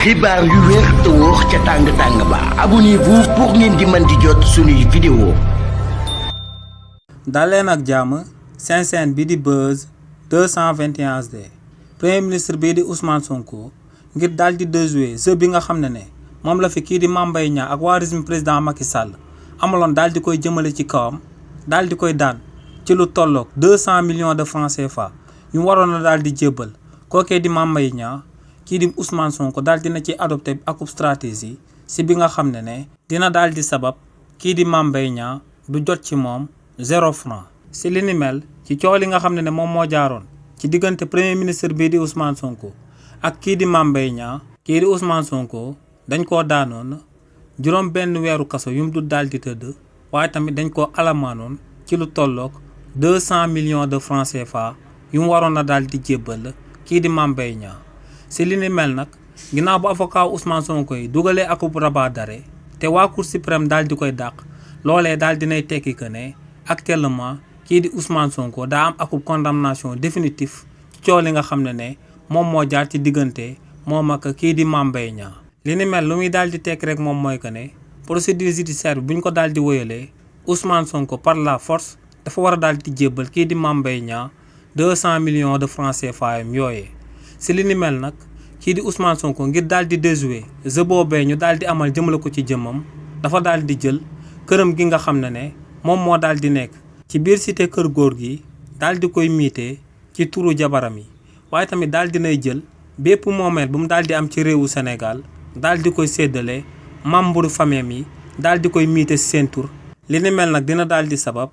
xibaar yu wér te wóor ca tàng ba abonnez-vous pour ngeen di mën di jot suñuy vidéo. daleen ak jàmm seen chaîne bi di Buzz 221 HD premier ministre bii di Ousmane Sonko ngir daal di déjouer jeu bi nga xam ne moom la fi kii di Mame Mbaye Niang ak waa régime président Macky Sall amaloon daal di koy jëmale ci kawam daal di koy daan ci lu tolloog 200 millions de francs CFA yu waroon na daal di jébbal kookee di Mame Mbaye Niang kii di Ousmane Sonko daal dina ci adopté akub stratégie si bi nga xam ne dina daal di sabab kii di Mame Mbaye Niang du jot ci moom 0 franc si li ni mel ci coow li nga xam ne moom moo jaaroon ci diggante premier ministre bii di Ousmane Sonko ak kii di Mame Mbaye Niang kii di Ousmane Sonko dañ koo daanoon juróom benn weeru kaso yu mu dul daal di tëdd waaye tamit dañ koo alamaanoon ci lu tolloog 200 millions de francs CFA yu mu waroon na daal di jébbal kii di Mame Mbaye Niang si li ni mel nag ginnaaw bu avocat Ousmane Sonko yi dugalee akub rabat d'arrêt te waa Cour suprême daal di koy dàq loolee daal dinay tekki que ne actuellement kii di Ousmane Sonko daa am akub condamnation définitif ci coow li nga xam ne moom moo jaar ci diggante moom ak kii di Mame Mbaye Niang li ni mel lu muy daal di tekki rek moom mooy que ne procédure judiciaire bi bu ñu ko daal di wéyalee Ousmane Sonko par la force dafa war a daal di jébbal kii di Mame Mbaye Niang 200 millions de francs CFA yam yooyee si li ni mel nag kii di Ousmane Sonko ngir daal di déjouer jeu boobee ñu daal di amal jëmale ko ci jëmmam dafa daal di jël këram gi nga xam ne moom moo daal di nekk ci biir cité kër góor gi daal di koy miite ci turu jabaram yi waaye tamit daal dinay jël bépp moomeel bu mu daal di am ci réewu Sénégal daal di koy séddale membre famille yi daal di koy miite ci seen tur li ni mel nag dina daal di sabab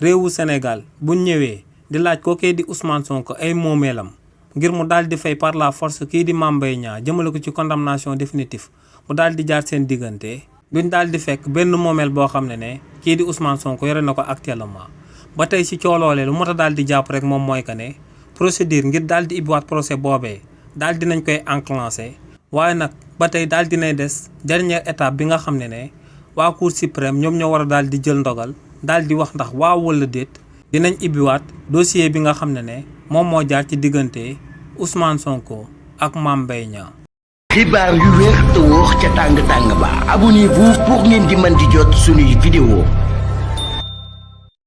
réewu Sénégal bu ñëwee di laaj kookee di Ousmane Sonko ay moomeelam ngir mu daal di fay par la force kii di Mame Mbaye Niang jëmale ko ci condamnation définitive mu daal di jaar seen diggante duñ daal di fekk benn moomeel boo xam ne kii di Ousmane Sonko yore na ko actuellement ba tey ci cooloolee lu mot a daal di jàpp rek moom mooy que ne procédure ngir daal di ibbiwaat procès boobee daal dinañ koy enclenché waaye nag ba tey daal dinay des dernière étape bi nga xam ne waa Cour suprême ñoom ñoo war a daal di jël ndogal daal di wax ndax waaw wala déet dinañ ibbiwaat dossier bi nga xam ne moom moo jaar ci diggante Ousmane Sonko ak Mame Mbaye Niang. xibaar yu wér te wóor ca tàng ba abonnez-vous pour ngeen di mën di jot suñuy vidéo.